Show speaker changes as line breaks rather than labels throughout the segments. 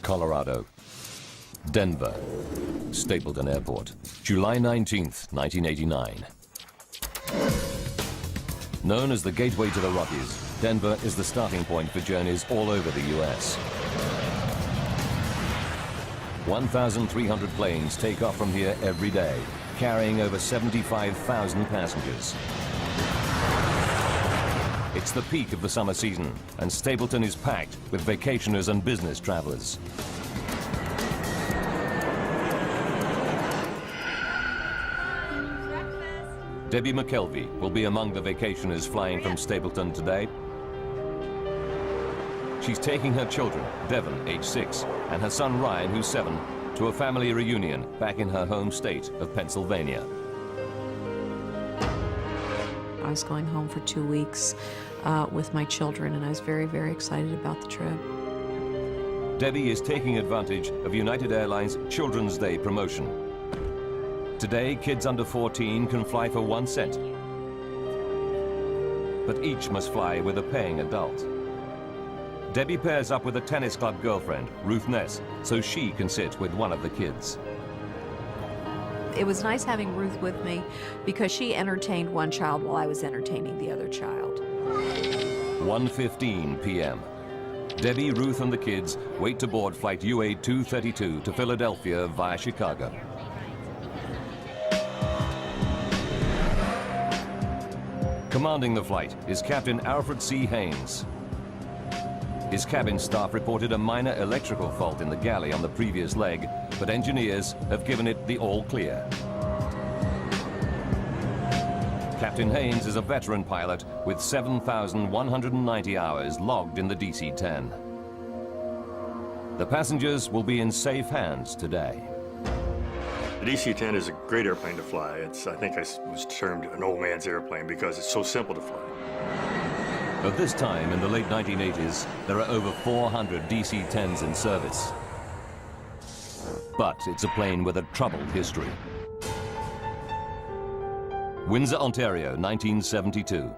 Colorado. Denver, Stapleton Airport, July 19th, 1989. Known as the gateway to the Rockies, Denver is the starting point for journeys all over the U.S. 1,300 planes take off from here every day, carrying over 75,000 passengers. It's the peak of the summer season, and Stapleton is packed with vacationers and business travelers. Debbie McKelvey will be among the vacationers flying from Stapleton today. She's taking her children, Devon, age 6, and her son Ryan, who's 7, to a family reunion back in her home state of Pennsylvania.
I was going home for 2 weeks with my children, and I was very, very excited about the trip.
Debbie is taking advantage of United Airlines Children's Day promotion. Today, kids under 14 can fly for 1 cent, but each must fly with a paying adult. Debbie pairs up with a tennis club girlfriend, Ruth Ness, so she can sit with one of the kids.
It was nice having Ruth with me because she entertained one child while I was entertaining the other child.
1:15 p.m. Debbie, Ruth, and the kids wait to board flight UA 232 to Philadelphia via Chicago. Commanding the flight is Captain Alfred C. Haynes. His cabin staff reported a minor electrical fault in the galley on the previous leg, but engineers have given it the all clear. Captain Haynes is a veteran pilot with 7,190 hours logged in the DC-10. The passengers will be in safe hands today.
The DC-10 is a great airplane to fly. I think I was termed an old man's airplane because it's so simple to fly.
At this time, in the late 1980s, there are over 400 DC-10s in service. But it's a plane with a troubled history. Windsor, Ontario, 1972.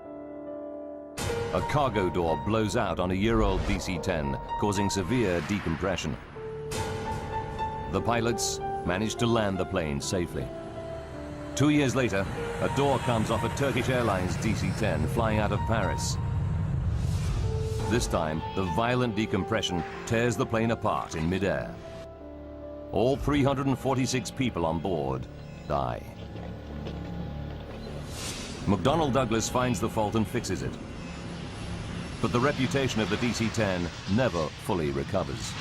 A cargo door blows out on a year-old DC-10, causing severe decompression. The pilots managed to land the plane safely. 2 years later, a door comes off a Turkish Airlines DC-10 flying out of Paris. This time, the violent decompression tears the plane apart in midair. All 346 people on board die. McDonnell Douglas finds the fault and fixes it. But the reputation of the DC-10 never fully recovers.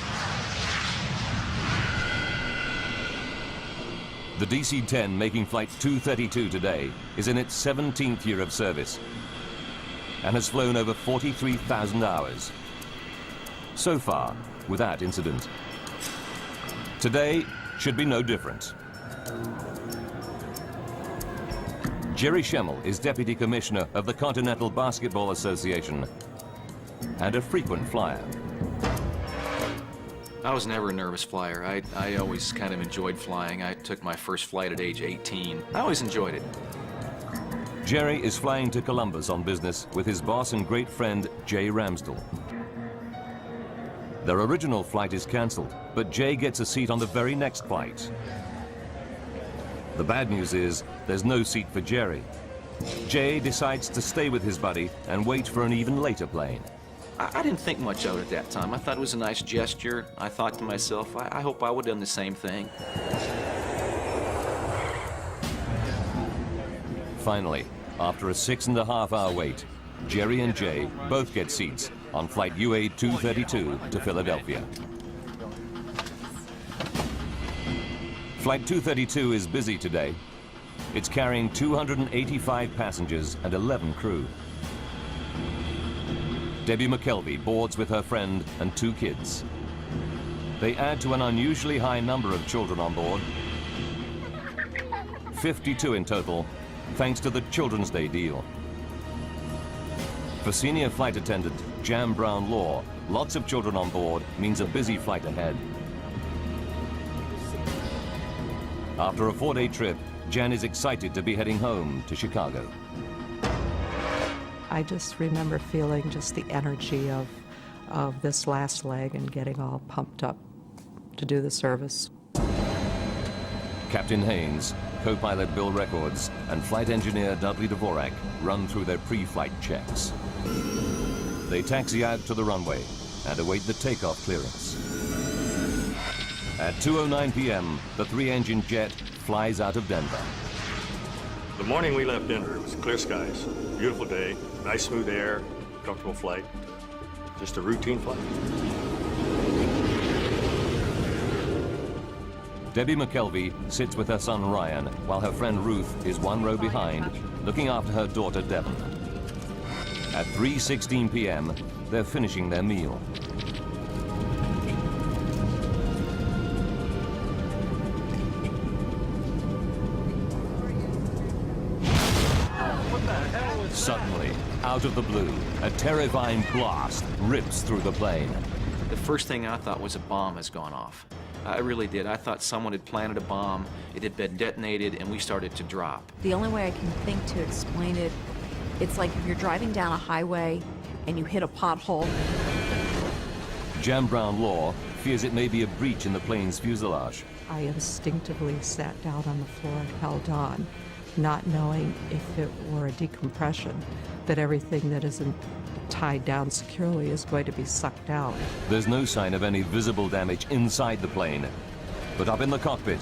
The DC-10 making flight 232 today is in its 17th year of service and has flown over 43,000 hours. So far, without incident. Today should be no different. Jerry Schemmel is Deputy Commissioner of the Continental Basketball Association and a frequent flyer.
I was never a nervous flyer. I always kind of enjoyed flying. I took my first flight at age 18. I always enjoyed it.
Jerry is flying to Columbus on business with his boss and great friend, Jay Ramsdell. Their original flight is cancelled, but Jay gets a seat on the very next flight. The bad news is there's no seat for Jerry. Jay decides to stay with his buddy and wait for an even later plane.
I didn't think much of it at that time. I thought it was a nice gesture. I thought to myself, I hope I would have done the same thing.
Finally, after a 6.5-hour wait, Jerry and Jay both get seats on flight UA 232 to Philadelphia. Flight 232 is busy today. It's carrying 285 passengers and 11 crew. Debbie McKelvey boards with her friend and 2 kids. They add to an unusually high number of children on board. 52 in total, thanks to the Children's Day deal. For senior flight attendant Jan Brown Law, lots of children on board means a busy flight ahead. After a 4-day trip, Jan is excited to be heading home to Chicago.
I just remember feeling just the energy of this last leg and getting all pumped up to do the service.
Captain Haynes, co-pilot Bill Records, and flight engineer Dudley Dvorak run through their pre-flight checks. They taxi out to the runway and await the takeoff clearance. At 2:09 p.m., the three-engine jet flies out of Denver.
The morning we left Denver, it was clear skies, beautiful day, nice smooth air, comfortable flight, just a routine flight.
Debbie McKelvey sits with her son Ryan, while her friend Ruth is one row behind, looking after her daughter Devon. At 3:16 p.m., they're finishing their meal. Suddenly, out of the blue, a terrifying blast rips through the plane.
The first thing I thought was a bomb has gone off. I really did. I thought someone had planted a bomb, it had been detonated, and we started to drop.
The only way I can think to explain it, it's like if you're driving down a highway and you hit a pothole.
Jan Brown Law fears it may be a breach in the plane's fuselage.
I instinctively sat down on the floor and held on, not knowing if it were a decompression, that everything that isn't tied down securely is going to be sucked out.
There's no sign of any visible damage inside the plane. But up in the cockpit,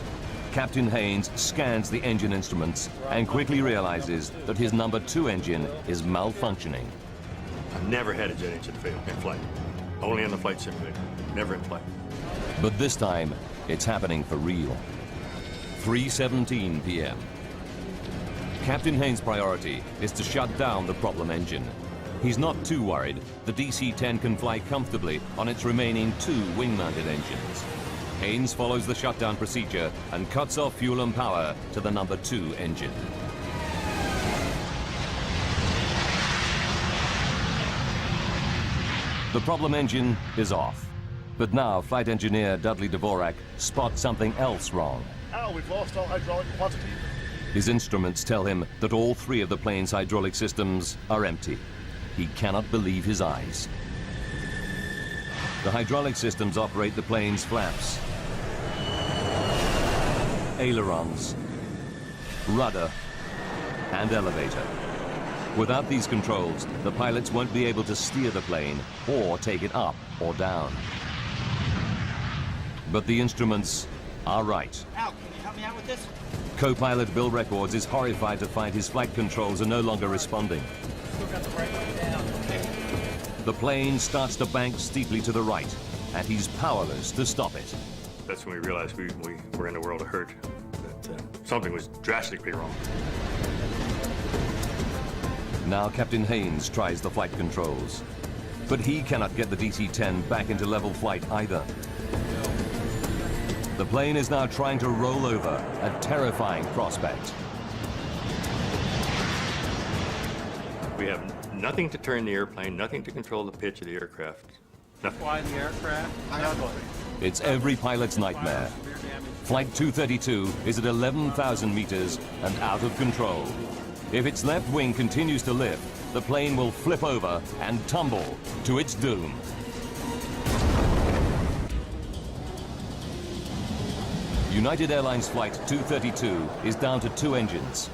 Captain Haynes scans the engine instruments and quickly realizes that his number 2 engine is malfunctioning.
I've never had a jet engine fail in flight. Only in the flight simulator, never in flight.
But this time, it's happening for real. 3:17 p.m. Captain Haynes' priority is to shut down the problem engine. He's not too worried. The DC-10 can fly comfortably on its remaining 2 wing-mounted engines. Haynes follows the shutdown procedure and cuts off fuel and power to the number 2 engine. The problem engine is off. But now flight engineer Dudley Dvorak spots something else wrong.
Oh, we've lost all hydraulic quantity.
His instruments tell him that all 3 of the plane's hydraulic systems are empty. He cannot believe his eyes. The hydraulic systems operate the plane's flaps, ailerons, rudder, and elevator. Without these controls, the pilots won't be able to steer the plane or take it up or down. But the instruments are right.
Al, can you help me out with this?
Co-pilot Bill Records is horrified to find his flight controls are no longer responding.
Still got the brake down.
The plane starts to bank steeply to the right, and he's powerless to stop it.
That's when we realized we were in a world of hurt, that something was drastically wrong.
Now Captain Haynes tries the flight controls, but he cannot get the DC-10 back into level flight either. The plane is now trying to roll over, a terrifying prospect.
We have nothing to turn the airplane, nothing to control the pitch of the aircraft. Nothing.
Fly the aircraft. Nothing.
It's every pilot's nightmare. Flight 232 is at 11,000 meters and out of control. If its left wing continues to lift, the plane will flip over and tumble to its doom. United Airlines Flight 232 is down to 2 engines.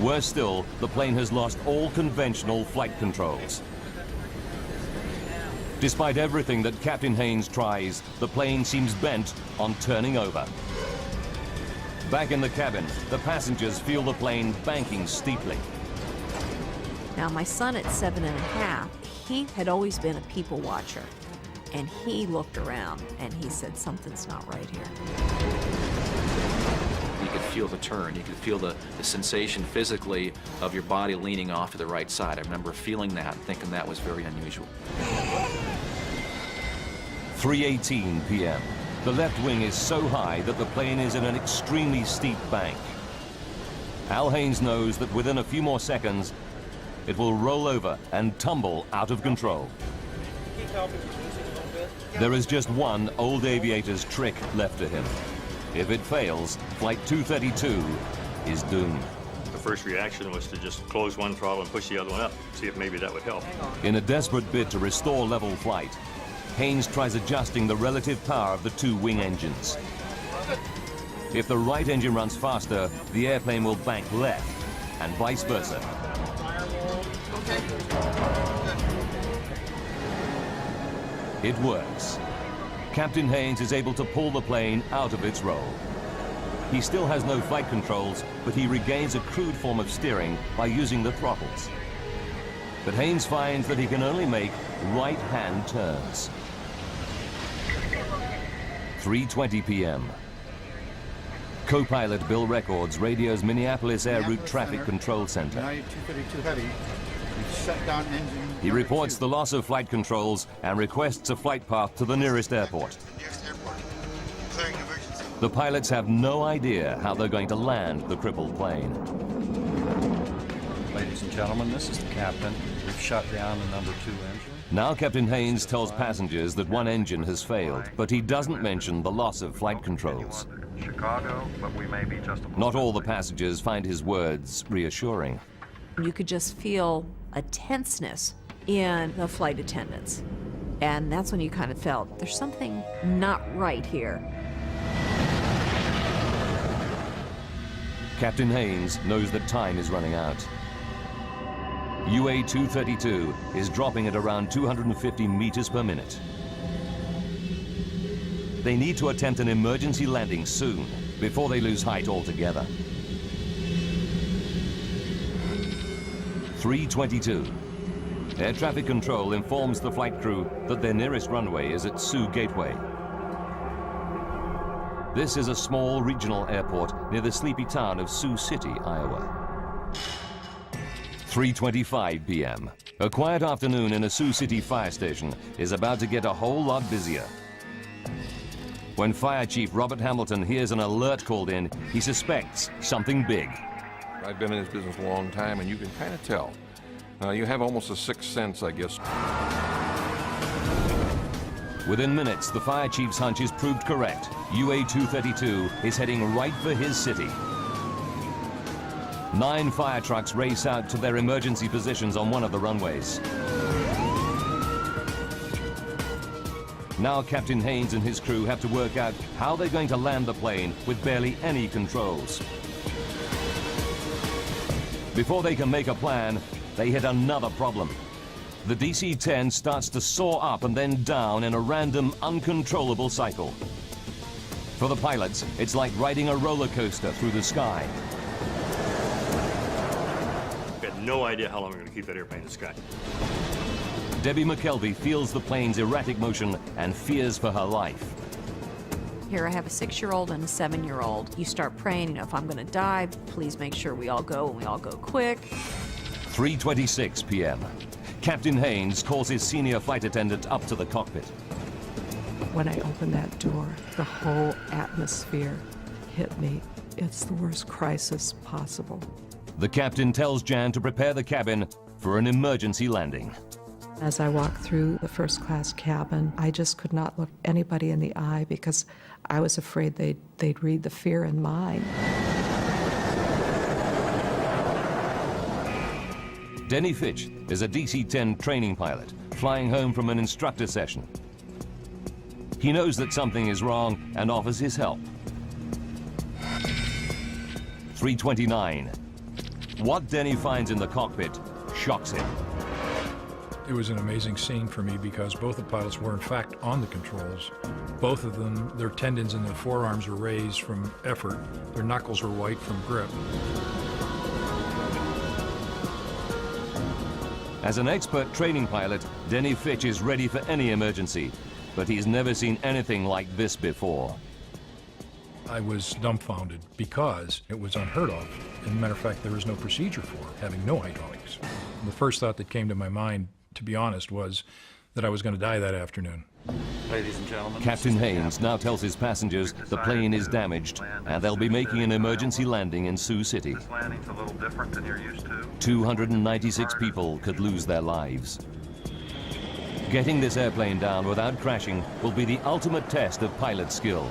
Worse still, the plane has lost all conventional flight controls. Despite everything that Captain Haynes tries, the plane seems bent on turning over. Back in the cabin, the passengers feel the plane banking steeply.
Now, my son at 7½, he had always been a people watcher. And he looked around and he said, something's not right here.
You could feel the turn. You could feel the sensation physically of your body leaning off to the right side. I remember feeling that and thinking that was very unusual.
3:18 p.m. The left wing is so high that the plane is in an extremely steep bank. Al Haynes knows that within a few more seconds, it will roll over and tumble out of control. There is just one old aviator's trick left to him. If it fails, Flight 232 is doomed.
The first reaction was to just close one throttle and push the other one up, see if maybe that would help.
In a desperate bid to restore level flight, Haynes tries adjusting the relative power of the two wing engines. If the right engine runs faster, the airplane will bank left, and vice versa. It works. Captain Haynes is able to pull the plane out of its roll. He still has no flight controls, but he regains a crude form of steering by using the throttles. But Haynes finds that he can only make right-hand turns. 3:20 p.m. Co-pilot Bill Records radios Minneapolis Air Route Traffic Control Center.
232 heavy. We've shut down engine.
He reports the loss of flight controls and requests a flight path to the nearest airport. The pilots have no idea how they're going to land the crippled plane.
Ladies and gentlemen, this is the captain. We've shut down the number 2 engine.
Now Captain Haynes tells passengers that one engine has failed, but he doesn't mention the loss of flight controls.
Chicago, but we may be just a
Not all the passengers find his words reassuring.
You could just feel a tenseness in the flight attendants. And that's when you kind of felt there's something not right here.
Captain Haynes knows that time is running out. UA-232 is dropping at around 250 meters per minute. They need to attempt an emergency landing soon, before they lose height altogether. 3:22. Air traffic control informs the flight crew that their nearest runway is at Sioux Gateway. This is a small regional airport near the sleepy town of Sioux City, Iowa. 3:25 p.m. A quiet afternoon in a Sioux City fire station is about to get a whole lot busier. When Fire Chief Robert Hamilton hears an alert called in, he suspects something big.
I've been in this business a long time, and you can kind of tell. You have almost a sixth sense, I guess.
Within minutes, the fire chief's hunch is proved correct. UA-232 is heading right for his city. 9 fire trucks race out to their emergency positions on one of the runways. Now Captain Haynes and his crew have to work out how they're going to land the plane with barely any controls. Before they can make a plan, they hit another problem. The DC-10 starts to soar up and then down in a random, uncontrollable cycle. For the pilots, it's like riding a roller coaster through the sky.
I had no idea how long we were going to keep that airplane in the sky.
Debbie McKelvey feels the plane's erratic motion and fears for her life.
Here I have a 6-year-old and a 7-year-old. You start praying, if I'm going to die, please make sure we all go and we all go quick.
3:26 p.m. Captain Haynes calls his senior flight attendant up to the cockpit.
When I opened that door, the whole atmosphere hit me. It's the worst crisis possible.
The captain tells Jan to prepare the cabin for an emergency landing.
As I walked through the first-class cabin, I just could not look anybody in the eye because I was afraid they'd read the fear in mine.
Denny Fitch is a DC-10 training pilot flying home from an instructor session. He knows that something is wrong and offers his help. 3:29. What Denny finds in the cockpit shocks him.
It was an amazing scene for me because both the pilots were in fact on the controls. Both of them, their tendons in their forearms were raised from effort. Their knuckles were white from grip.
As an expert training pilot, Denny Fitch is ready for any emergency, but he's never seen anything like this before.
I was dumbfounded because it was unheard of. As a matter of fact, there was no procedure for it, having no hydraulics. The first thought that came to my mind, to be honest, was that I was going to die that afternoon.
Ladies and gentlemen,
Captain Haynes now tells his passengers the plane is damaged and they'll be making an emergency landing in Sioux City.
This landing's a little different than you're used to.
296 people could lose their lives. Getting this airplane down without crashing will be the ultimate test of pilot skill.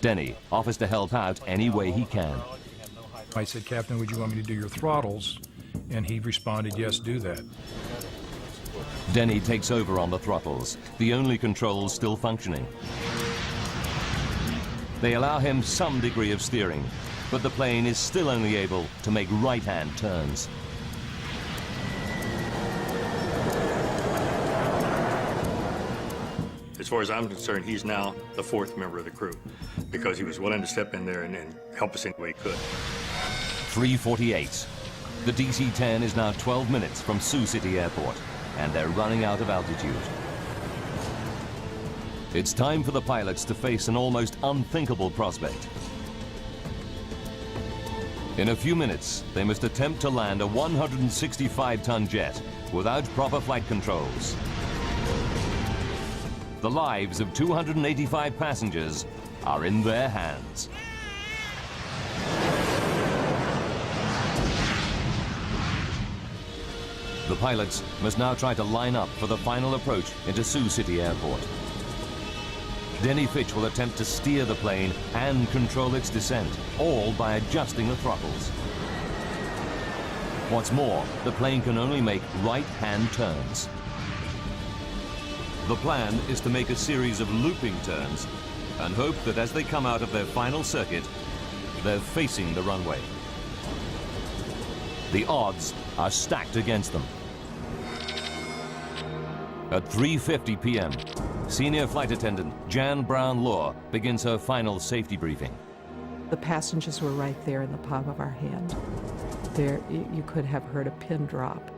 Denny offers to help out any way he can.
I said, "Captain, would you want me to do your throttles?" And he responded, "Yes, do that."
Denny takes over on the throttles, the only controls still functioning. They allow him some degree of steering, but the plane is still only able to make right-hand turns.
As far as I'm concerned, he's now the fourth member of the crew because he was willing to step in there and help us any way he could.
3:48. The DC-10 is now 12 minutes from Sioux City Airport, and they're running out of altitude. It's time for the pilots to face an almost unthinkable prospect. In a few minutes, they must attempt to land a 165-ton jet without proper flight controls. The lives of 285 passengers are in their hands. The pilots must now try to line up for the final approach into Sioux City Airport. Denny Fitch will attempt to steer the plane and control its descent, all by adjusting the throttles. What's more, the plane can only make right-hand turns. The plan is to make a series of looping turns and hope that as they come out of their final circuit, they're facing the runway. The odds are stacked against them. At 3:50 p.m., Senior Flight Attendant Jan Brown-Law begins her final safety briefing.
The passengers were right there in the palm of our hand. There, you could have heard a pin drop.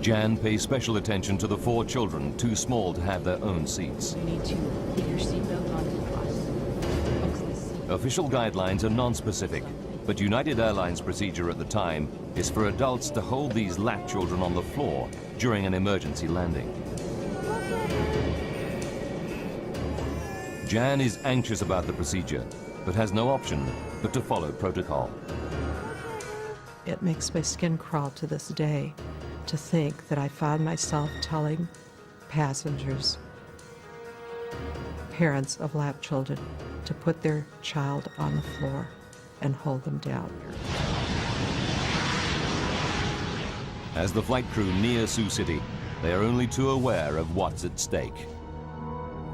Jan pays special attention to the 4 children too small to have their own seats.
You need to put your seatbelt on and cross.
Official guidelines are non-specific, but United Airlines procedure at the time is for adults to hold these lap children on the floor during an emergency landing. Jan is anxious about the procedure, but has no option but to follow protocol.
It makes my skin crawl to this day to think that I found myself telling passengers, parents of lap children, to put their child on the floor and hold them down.
As the flight crew near Sioux City, they are only too aware of what's at stake.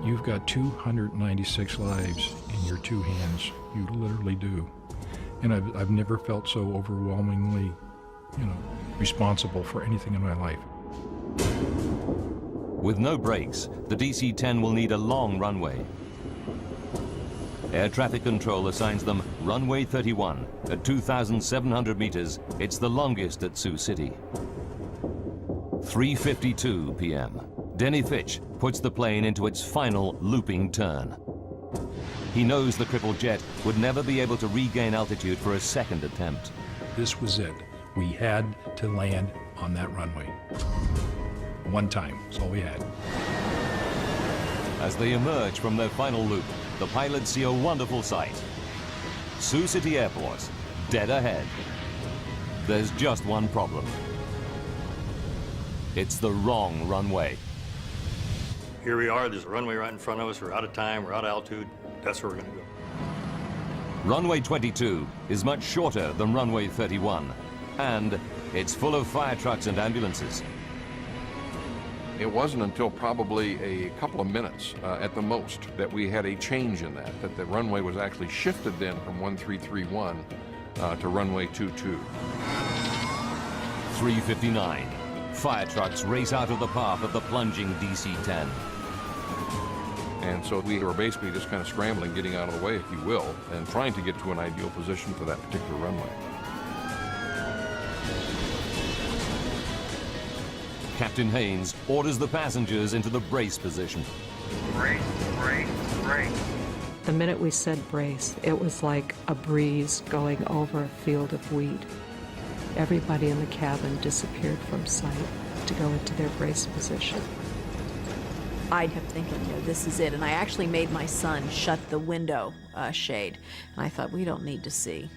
You've got 296 lives in your 2 hands. You literally do. And I've never felt so overwhelmingly, responsible for anything in my life.
With no brakes, the DC-10 will need a long runway. Air traffic control assigns them runway 31 at 2,700 meters. It's the longest at Sioux City. 3:52 p.m. Denny Fitch puts the plane into its final looping turn. He knows the crippled jet would never be able to regain altitude for a second attempt.
This was it. We had to land on that runway. One time, that's all we had.
As they emerge from their final loop, the pilots see a wonderful sight. Sioux City Airport, dead ahead. There's just one problem. It's the wrong runway.
Here we are, there's a runway right in front of us. We're out of time, we're out of altitude. That's where we're going to go.
Runway 22 is much shorter than runway 31, and it's full of fire trucks and ambulances.
It wasn't until probably a couple of minutes at the most that we had a change in that the runway was actually shifted then from 1331 to runway 22.
3:59. Fire trucks race out of the path of the plunging DC-10.
And so we were basically just kind of scrambling, getting out of the way, if you will, and trying to get to an ideal position for that particular runway.
Captain Haynes orders the passengers into the brace position.
Brace, brace, brace.
The minute we said brace, it was like a breeze going over a field of wheat. Everybody in the cabin disappeared from sight to go into their brace position.
I kept thinking, this is it. And I actually made my son shut the window shade. And I thought, we don't need to see,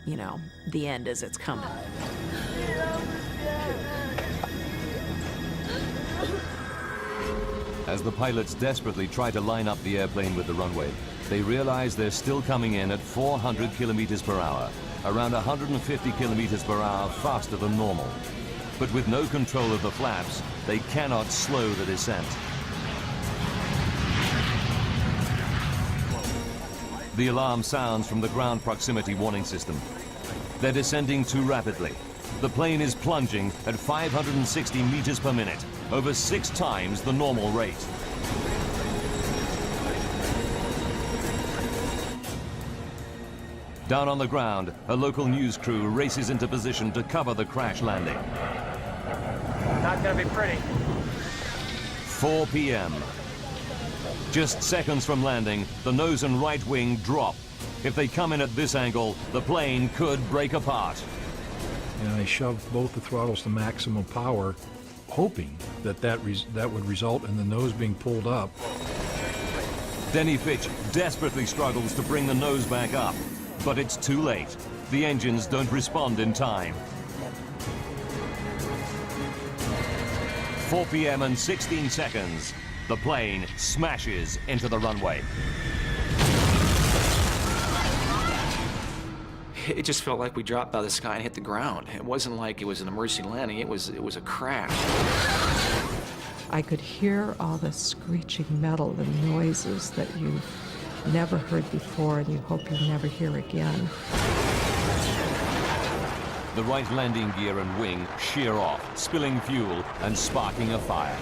the end as it's coming.
As the pilots desperately try to line up the airplane with the runway, they realize they're still coming in at 400 kilometers per hour, around 150 kilometers per hour faster than normal. but with no control of the flaps, they cannot slow the descent. The alarm sounds from the ground proximity warning system. They're descending too rapidly. The plane is plunging at 560 meters per minute, over 6 times the normal rate. Down on the ground, a local news crew races into position to cover the crash landing.
Not gonna be pretty.
4 p.m. Just seconds from landing, the nose and right wing drop. If they come in at this angle, the plane could break apart.
And I shoved both the throttles to maximum power, hoping that would result in the nose being pulled up.
Denny Fitch desperately struggles to bring the nose back up, but it's too late. The engines don't respond in time. 4 p.m. and 16 seconds. The plane smashes into the runway.
It just felt like we dropped out of the sky and hit the ground. It wasn't like it was an emergency landing. It was a crash.
I could hear all the screeching metal and noises that you've never heard before and you hope you never hear again.
The right landing gear and wing shear off, spilling fuel and sparking a fire.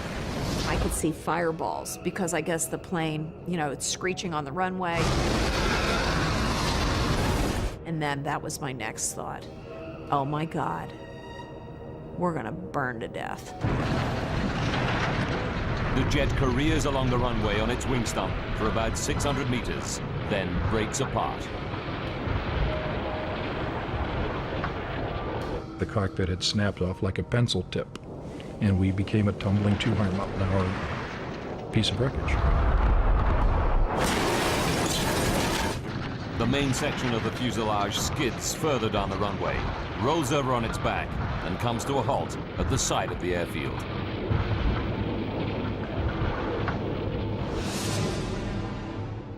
I could see fireballs because I guess the plane, you know, it's screeching on the runway. And then that was my next thought. Oh my God, we're gonna burn to death.
The jet careers along the runway on its wing stump for about 600 meters, then breaks apart.
The cockpit had snapped off like a pencil tip, and we became a tumbling 200-mile-an-hour piece of wreckage.
The main section of the fuselage skids further down the runway, rolls over on its back, and comes to a halt at the side of the airfield.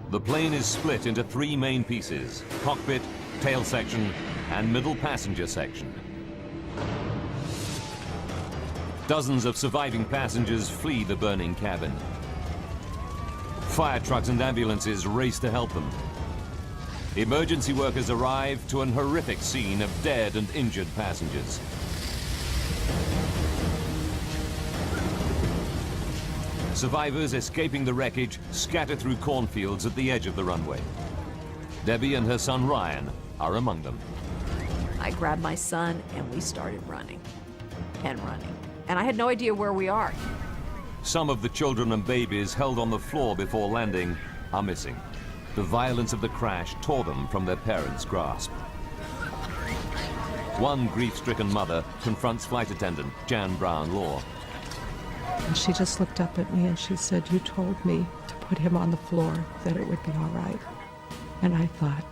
The plane is split into 3 main pieces: cockpit, tail section, and middle passenger section. Dozens of surviving passengers flee the burning cabin. Fire trucks and ambulances race to help them. Emergency workers arrive to an horrific scene of dead and injured passengers. Survivors escaping the wreckage scatter through cornfields at the edge of the runway. Debbie and her son Ryan are among them.
I grabbed my son and we started running and running. And I had no idea where we are.
Some of the children and babies held on the floor before landing are missing. The violence of the crash tore them from their parents' grasp. One grief-stricken mother confronts flight attendant Jan Brown-Law.
And she just looked up at me and she said, "You told me to put him on the floor, that it would be all right." And I thought,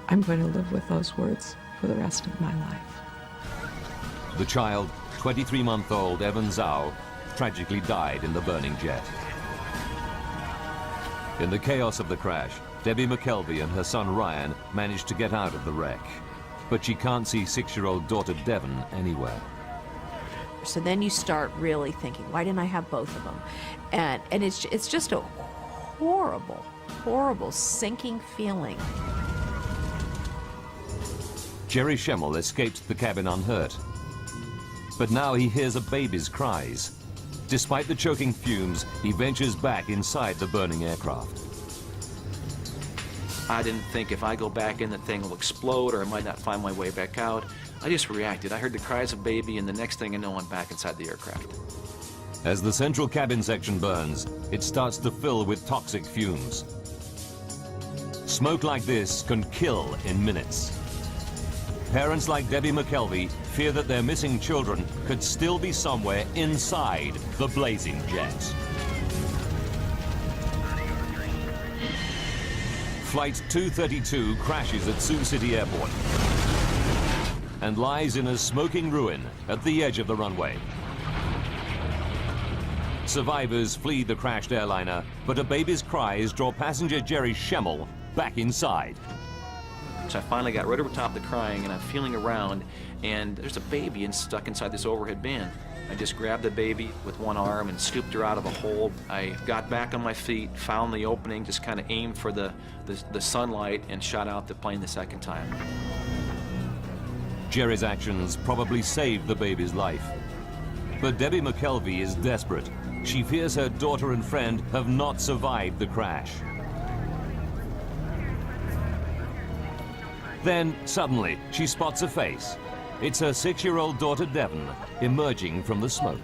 I'm going to live with those words for the rest of my life.
The child, 23-month-old Evan Zhao, tragically died in the burning jet. In the chaos of the crash, Debbie McKelvey and her son Ryan managed to get out of the wreck. But she can't see 6-year-old daughter Devon anywhere.
So then you start really thinking, why didn't I have both of them? And it's just a horrible, horrible sinking feeling.
Jerry Schemmel escaped the cabin unhurt. But now he hears a baby's cries. Despite the choking fumes, he ventures back inside the burning aircraft.
I didn't think if I go back in, the thing will explode or I might not find my way back out. I just reacted. I heard the cries of baby, and the next thing I know, I'm back inside the aircraft.
As the central cabin section burns, it starts to fill with toxic fumes. Smoke like this can kill in minutes. Parents like Debbie McKelvey fear that their missing children could still be somewhere inside the blazing jet. Flight 232 crashes at Sioux City Airport and lies in a smoking ruin at the edge of the runway. Survivors flee the crashed airliner, but a baby's cries draw passenger Jerry Schemmel back inside.
So I finally got right over top of the crying, and I'm feeling around, and there's a baby stuck inside this overhead bin. I just grabbed the baby with one arm and scooped her out of a hole. I got back on my feet, found the opening, just kind of aimed for the sunlight, and shot out the plane the second time.
Jerry's actions probably saved the baby's life. But Debbie McKelvey is desperate. She fears her daughter and friend have not survived the crash. Then, suddenly, she spots a face. It's her 6-year-old daughter, Devon, emerging from the smoke.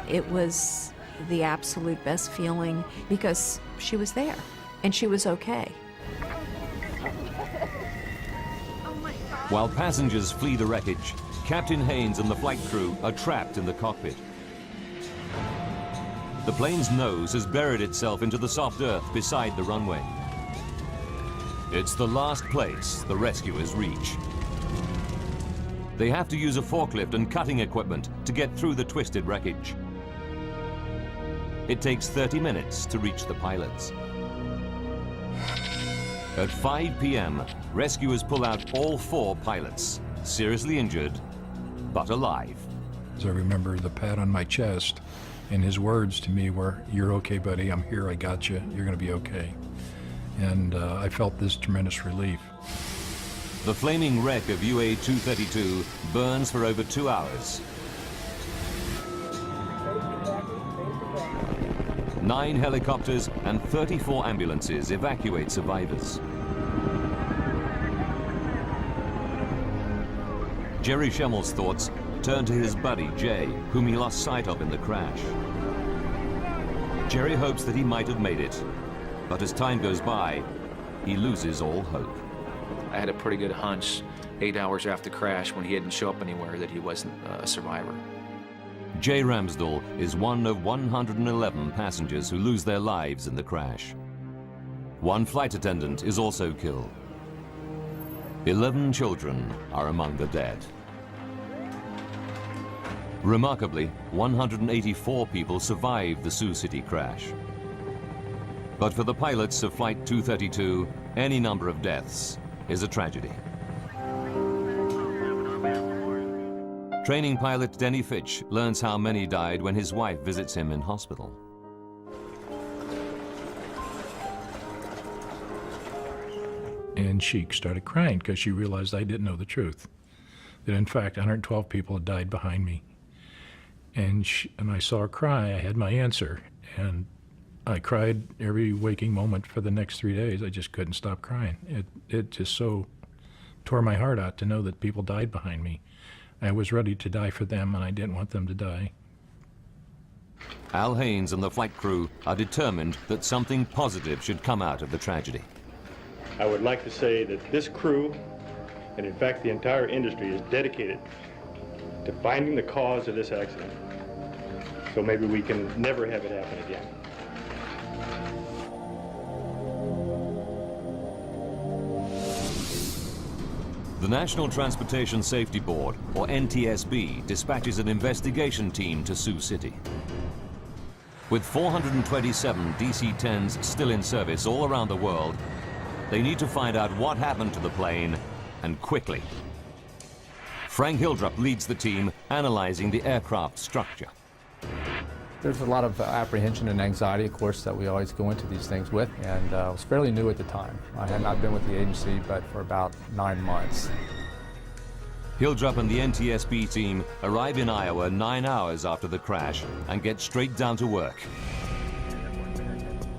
It was the absolute best feeling because she was there and she was okay.
While passengers flee the wreckage, Captain Haynes and the flight crew are trapped in the cockpit. The plane's nose has buried itself into the soft earth beside the runway. It's the last place the rescuers reach. They have to use a forklift and cutting equipment to get through the twisted wreckage. It takes 30 minutes to reach the pilots. At 5 p.m., rescuers pull out all 4 pilots, seriously injured, but alive.
As I remember the pat on my chest, and his words to me were, "You're okay, buddy, I'm here, I got you, you're gonna be okay." And I felt this tremendous relief.
The flaming wreck of UA-232 burns for over 2 hours. 9 helicopters and 34 ambulances evacuate survivors. Jerry Schemmel's thoughts turn to his buddy, Jay, whom he lost sight of in the crash. Jerry hopes that he might have made it, but as time goes by, he loses all hope.
I had a pretty good hunch 8 hours after the crash, when he didn't show up anywhere, that he wasn't a survivor.
Jay Ramsdell is one of 111 passengers who lose their lives in the crash. 1 flight attendant is also killed. 11 children are among the dead. Remarkably, 184 people survived the Sioux City crash. But for the pilots of Flight 232, any number of deaths is a tragedy. Training pilot Denny Fitch learns how many died when his wife visits him in hospital.
And she started crying because she realized I didn't know the truth. That in fact, 112 people had died behind me. And I saw her cry, I had my answer. And I cried every waking moment for the next 3 days. I just couldn't stop crying. It just so tore my heart out to know that people died behind me. I was ready to die for them, and I didn't want them to die.
Al Haynes and the flight crew are determined that something positive should come out of the tragedy.
I would like to say that this crew, and in fact the entire industry, is dedicated to finding the cause of this accident. So maybe we can never have it happen again.
The National Transportation Safety Board, or NTSB, dispatches an investigation team to Sioux City. With 427 DC-10s still in service all around the world, they need to find out what happened to the plane, and quickly. Frank Hildrup leads the team, analyzing the aircraft structure.
There's a lot of apprehension and anxiety, of course, that we always go into these things with, and I was fairly new at the time. I had not been with the agency but for about 9 months.
Hildrup and the NTSB team arrive in Iowa 9 hours after the crash and get straight down to work.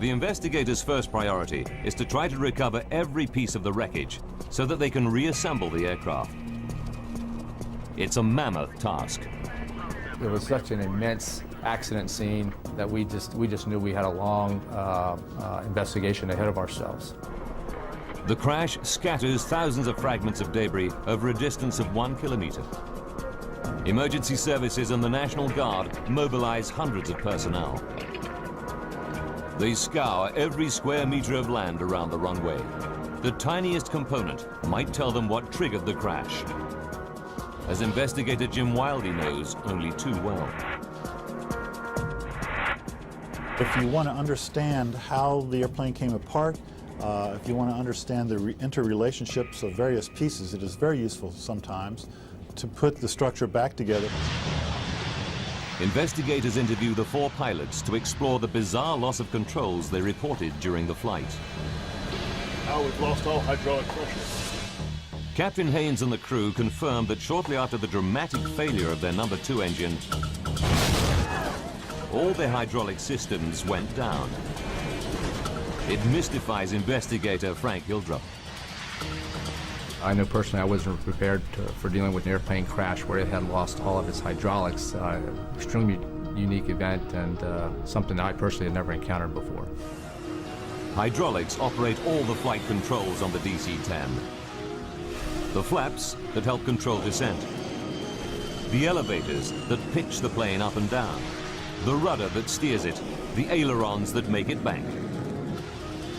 The investigators' first priority is to try to recover every piece of the wreckage so that they can reassemble the aircraft. It's a mammoth task.
It was such an immense accident scene that we just knew we had a long investigation ahead of ourselves.
The crash scatters thousands of fragments of debris over a distance of 1 kilometer. Emergency services and the National Guard mobilize hundreds of personnel. They scour every square meter of land around the runway. The tiniest component might tell them what triggered the crash, as investigator Jim Wildey knows only too well.
If you want to understand how the airplane came apart, If you want to understand the interrelationships of various pieces, it is very useful sometimes to put the structure back together.
Investigators interview the 4 pilots to explore the bizarre loss of controls they reported during the flight.
Now we've lost all hydraulic pressure.
Captain Haynes and the crew confirmed that shortly after the dramatic failure of their number 2 engine, all their hydraulic systems went down. It mystifies investigator Frank Hildrup.
I know personally I wasn't prepared for dealing with an airplane crash where it had lost all of its hydraulics. Extremely unique event and something I personally had never encountered before.
Hydraulics operate all the flight controls on the DC-10. The flaps that help control descent. The elevators that pitch the plane up and down. The rudder that steers it. The ailerons that make it bank.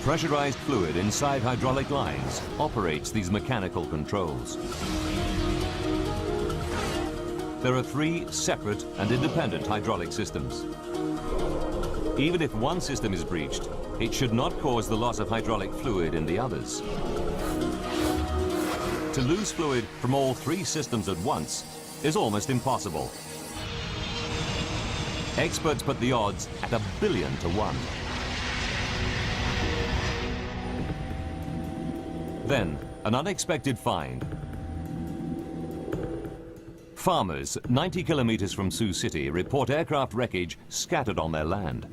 Pressurized fluid inside hydraulic lines operates these mechanical controls. There are 3 separate and independent hydraulic systems. Even if one system is breached, it should not cause the loss of hydraulic fluid in the others. To lose fluid from all 3 systems at once is almost impossible. Experts put the odds at 1 billion to 1. Then, an unexpected find. Farmers 90 kilometers from Sioux City report aircraft wreckage scattered on their land.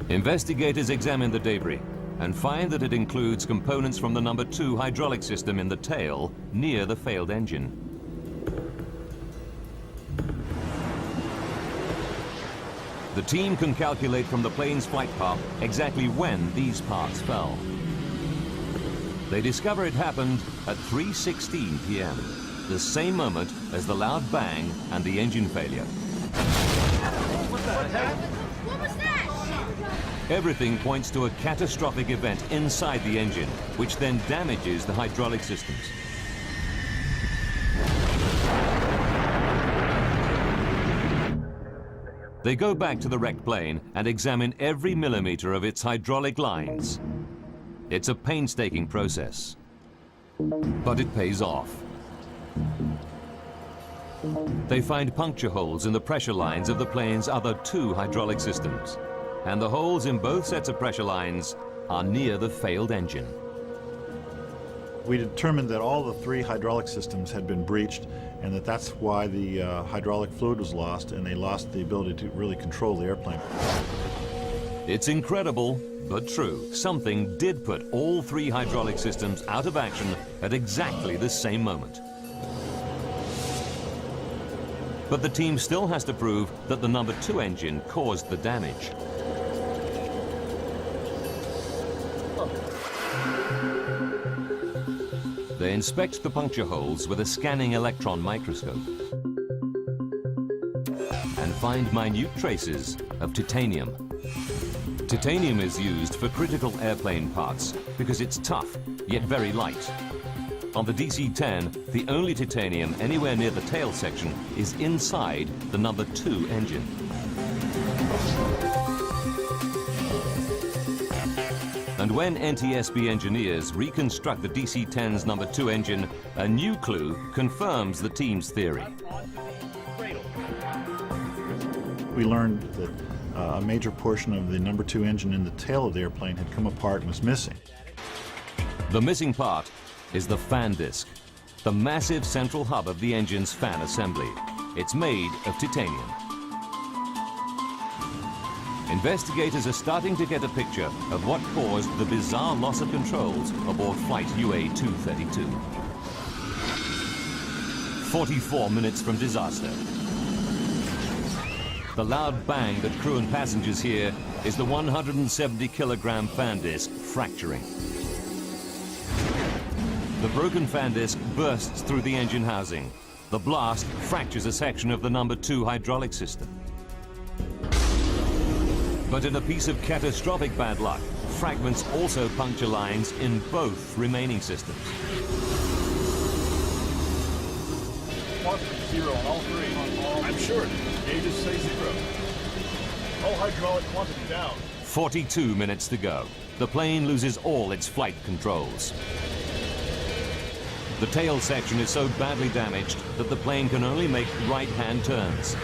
Investigators examine the debris and find that it includes components from the number 2 hydraulic system in the tail near the failed engine. The team can calculate from the plane's flight path exactly when these parts fell. They discover it happened at 3:16 p.m., the same moment as the loud bang and the engine failure.
What the heck?
What was that?
Everything points to a catastrophic event inside the engine, which then damages the hydraulic systems. They go back to the wrecked plane and examine every millimeter of its hydraulic lines. It's a painstaking process, but it pays off. They find puncture holes in the pressure lines of the plane's other 2 hydraulic systems, and the holes in both sets of pressure lines are near the failed engine.
We determined that all the 3 hydraulic systems had been breached and that's why the hydraulic fluid was lost and they lost the ability to really control the airplane.
It's incredible, but true. Something did put all 3 hydraulic systems out of action at exactly the same moment. But the team still has to prove that the number 2 engine caused the damage. They inspect the puncture holes with a scanning electron microscope and find minute traces of titanium. Titanium is used for critical airplane parts because it's tough, yet very light. On the DC-10, the only titanium anywhere near the tail section is inside the number 2 engine. And when NTSB engineers reconstruct the DC-10's number 2 engine, a new clue confirms the team's theory.
We learned that a major portion of the number 2 engine in the tail of the airplane had come apart and was missing.
The missing part is the fan disc, the massive central hub of the engine's fan assembly. It's made of titanium. Investigators are starting to get a picture of what caused the bizarre loss of controls aboard flight UA-232. 44 minutes from disaster. The loud bang that crew and passengers hear is the 170-kilogram fan disc fracturing. The broken fan disc bursts through the engine housing. The blast fractures a section of the number 2 hydraulic system. But in a piece of catastrophic bad luck, fragments also puncture lines in both remaining systems.
Mark 0 on all 3. I'm sure. Gauges say 0.
All hydraulic quantity down.
42 minutes to go. The plane loses all its flight controls. The tail section is so badly damaged that the plane can only make right-hand turns.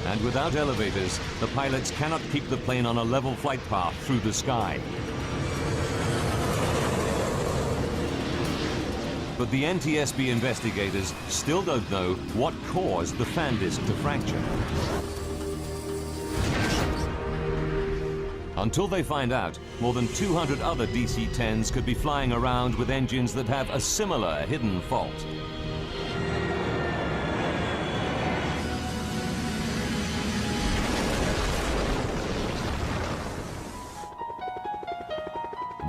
And without elevators, the pilots cannot keep the plane on a level flight path through the sky. But the NTSB investigators still don't know what caused the fan disc to fracture. Until they find out, more than 200 other DC-10s could be flying around with engines that have a similar hidden fault.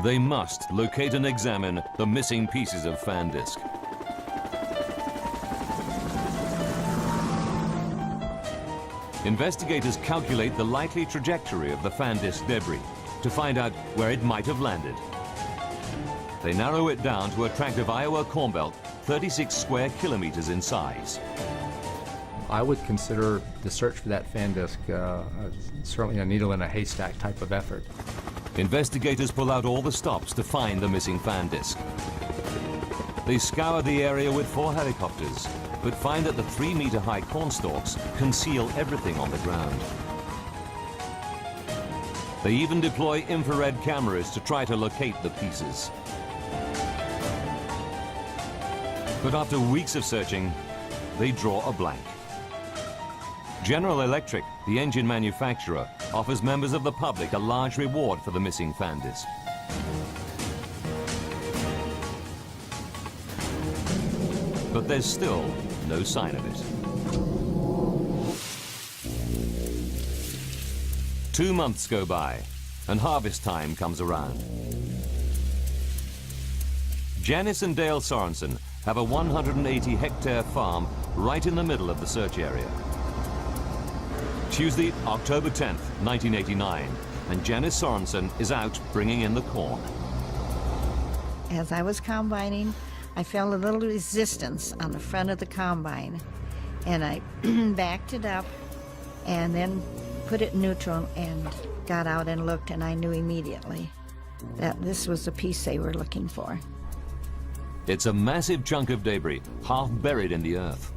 They must locate and examine the missing pieces of fan disc. Investigators calculate the likely trajectory of the fan disc debris to find out where it might have landed. They narrow it down to a tract of Iowa corn belt 36 square kilometers in size.
I would consider the search for that fan disc certainly a needle in a haystack type of effort.
Investigators pull out all the stops to find the missing fan disc. They scour the area with 4 helicopters, but find that the 3-meter-high corn stalks conceal everything on the ground. They even deploy infrared cameras to try to locate the pieces. But after weeks of searching, they draw a blank. General Electric, the engine manufacturer, offers members of the public a large reward for the missing fan disc. But there's still no sign of it. 2 months go by, and harvest time comes around. Janice and Dale Sorensen have a 180-hectare farm right in the middle of the search area. Tuesday, October 10th, 1989, and Janice Sorensen is out bringing in the corn.
As I was combining, I felt a little resistance on the front of the combine, and I backed it up and then put it in neutral and got out and looked, and I knew immediately that this was the piece they were looking for.
It's a massive chunk of debris, half buried in the earth.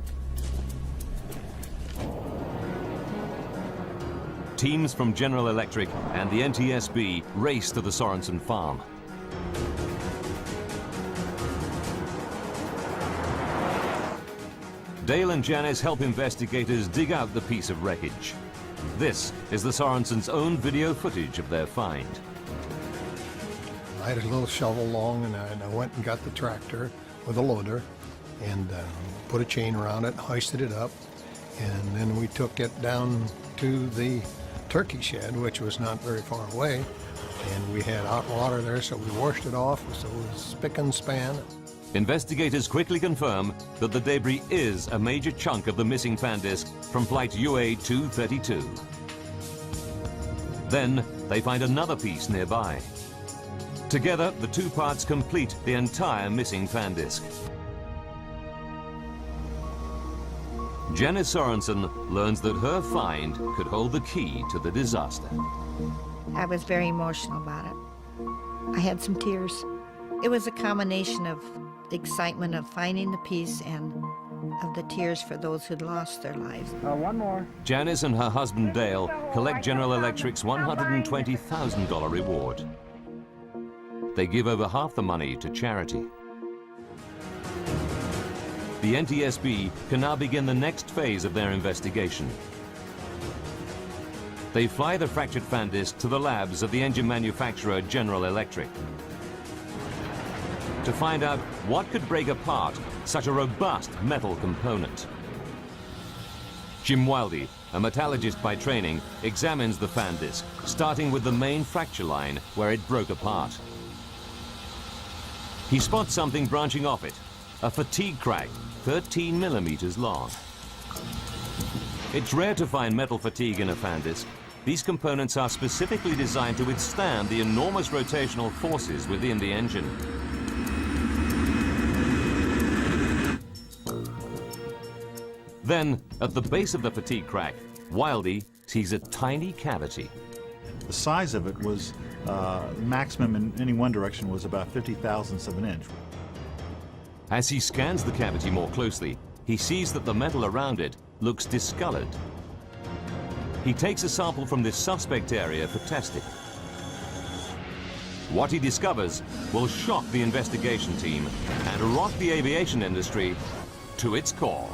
Teams from General Electric and the NTSB race to the Sorensen farm. Dale and Janice help investigators dig out the piece of wreckage. This is the Sorensens' own video footage of their find.
I had a little shovel long, and I went and got the tractor with a loader and put a chain around it, hoisted it up, and then we took it down to the turkey shed, which was not very far away, and we had hot water there, so we washed it off, so it was spick and span.
Investigators quickly confirm that the debris is a major chunk of the missing fan disc from flight UA-232. Then they find another piece nearby. Together, the 2 parts complete the entire missing fan disc. Janice Sorensen learns that her find could hold the key to the disaster.
I was very emotional about it. I had some tears. It was a combination of the excitement of finding the piece and of the tears for those who'd lost their lives.
One more.
Janice and her husband Dale collect General Electric's $120,000 reward. They give over half the money to charity. The NTSB can now begin the next phase of their investigation. They fly the fractured fan disc to the labs of the engine manufacturer General Electric to find out what could break apart such a robust metal component. Jim Wildy, a metallurgist by training, examines the fan disc, starting with the main fracture line where it broke apart. He spots something branching off it, a fatigue crack 13 millimeters long. It's rare to find metal fatigue in a fan disc. These components are specifically designed to withstand the enormous rotational forces within the engine. Then, at the base of the fatigue crack, Wildy sees a tiny cavity.
The size of it was maximum in any one direction was about 50 thousandths of an inch.
As he scans the cavity more closely, he sees that the metal around it looks discolored. He takes a sample from this suspect area for testing. What he discovers will shock the investigation team and rock the aviation industry to its core.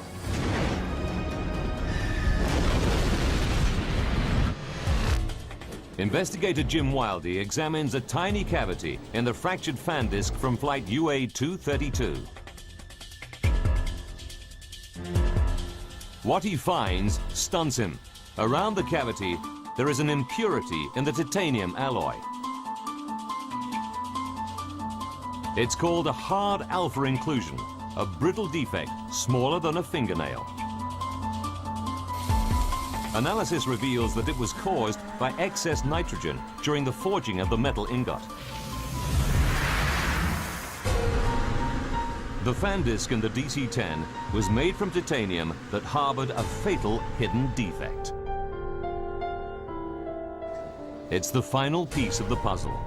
Investigator Jim Wildey examines a tiny cavity in the fractured fan disc from flight UA 232. What he finds stuns him. Around the cavity, there is an impurity in the titanium alloy. It's called a hard alpha inclusion, a brittle defect smaller than a fingernail. Analysis reveals that it was caused by excess nitrogen during the forging of the metal ingot. The fan disc in the DC-10 was made from titanium that harbored a fatal hidden defect. It's the final piece of the puzzle.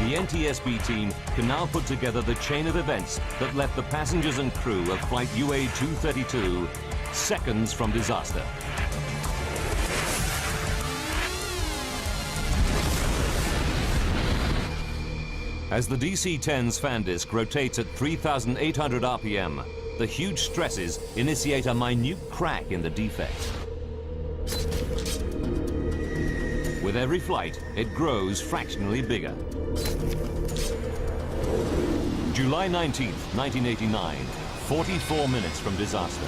The NTSB team can now put together the chain of events that left the passengers and crew of flight UA 232 seconds from disaster. As the DC-10's fan disc rotates at 3,800 RPM, the huge stresses initiate a minute crack in the defect. With every flight, it grows fractionally bigger. July 19th, 1989, 44 minutes from disaster.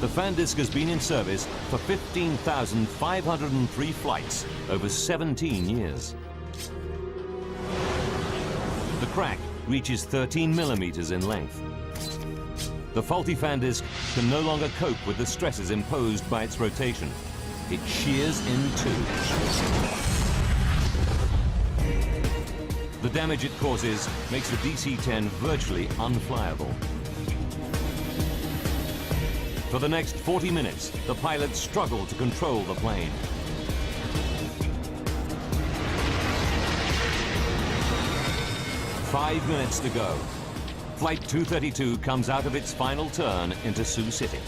The fan disc has been in service for 15,503 flights over 17 years. The crack reaches 13 millimeters in length. The faulty fan disc can no longer cope with the stresses imposed by its rotation. It shears in two. The damage it causes makes the DC-10 virtually unflyable. For the next 40 minutes, the pilots struggle to control the plane. Five minutes to go. Flight 232 comes out of its final turn into Sioux City.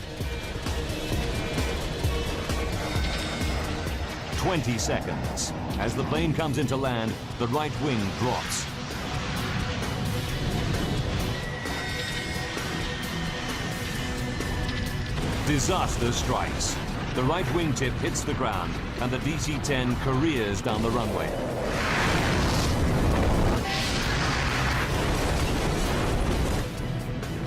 20 seconds. As the plane comes into land, the right wing drops. Disaster strikes. The right wingtip hits the ground, and the DC-10 careers down the runway.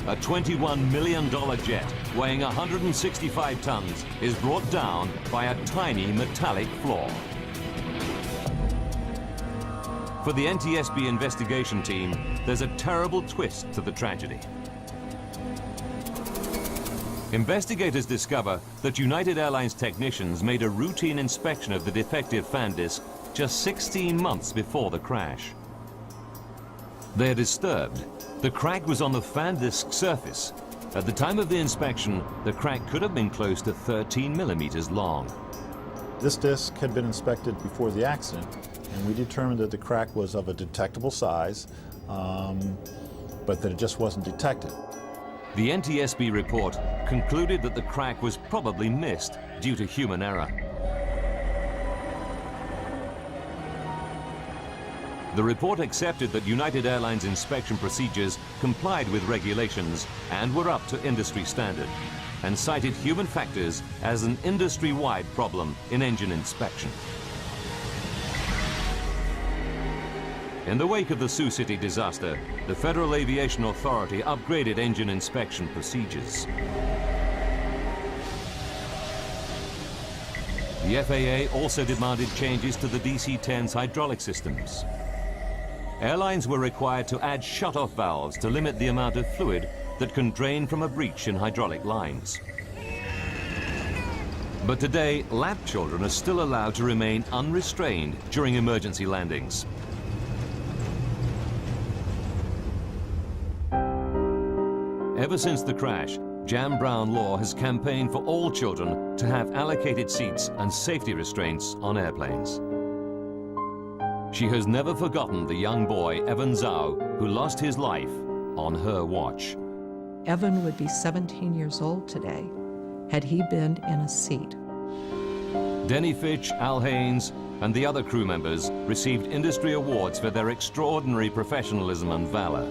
A $21 million jet weighing 165 tons is brought down by a tiny metallic floor. For the NTSB investigation team, there's a terrible twist to the tragedy. Investigators discover that United Airlines technicians made a routine inspection of the defective fan disc just 16 months before the crash. They're disturbed. The crack was on the fan disc surface. At the time of the inspection, the crack could have been close to 13 millimeters long.
This disc had been inspected before the accident, and we determined that the crack was of a detectable size, but that it just wasn't detected.
The NTSB report concluded that the crack was probably missed due to human error. The report accepted that United Airlines inspection procedures complied with regulations and were up to industry standard, and cited human factors as an industry-wide problem in engine inspection. In the wake of the Sioux City disaster, the Federal Aviation Authority upgraded engine inspection procedures. The FAA also demanded changes to the DC-10's hydraulic systems. Airlines were required to add shut-off valves to limit the amount of fluid that can drain from a breach in hydraulic lines. But today, lab children are still allowed to remain unrestrained during emergency landings. Ever since the crash, Jan Brown Law has campaigned for all children to have allocated seats and safety restraints on airplanes. She has never forgotten the young boy, Evan Zhao, who lost his life on her watch.
Evan would be 17 years old today had he been in a seat.
Denny Fitch, Al Haynes, and the other crew members received industry awards for their extraordinary professionalism and valor.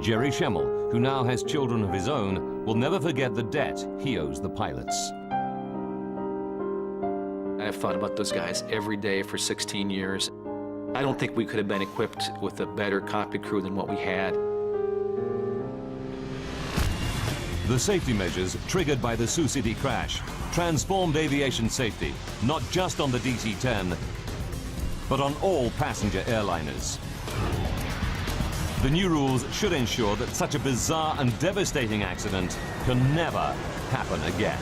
Jerry Schemmel, who now has children of his own, will never forget the debt he owes the pilots.
I've thought about those guys every day for 16 years. I don't think we could have been equipped with a better cockpit crew than what we had.
The safety measures triggered by the Sioux City crash transformed aviation safety, not just on the DC-10, but on all passenger airliners. The new rules should ensure that such a bizarre and devastating accident can never happen again.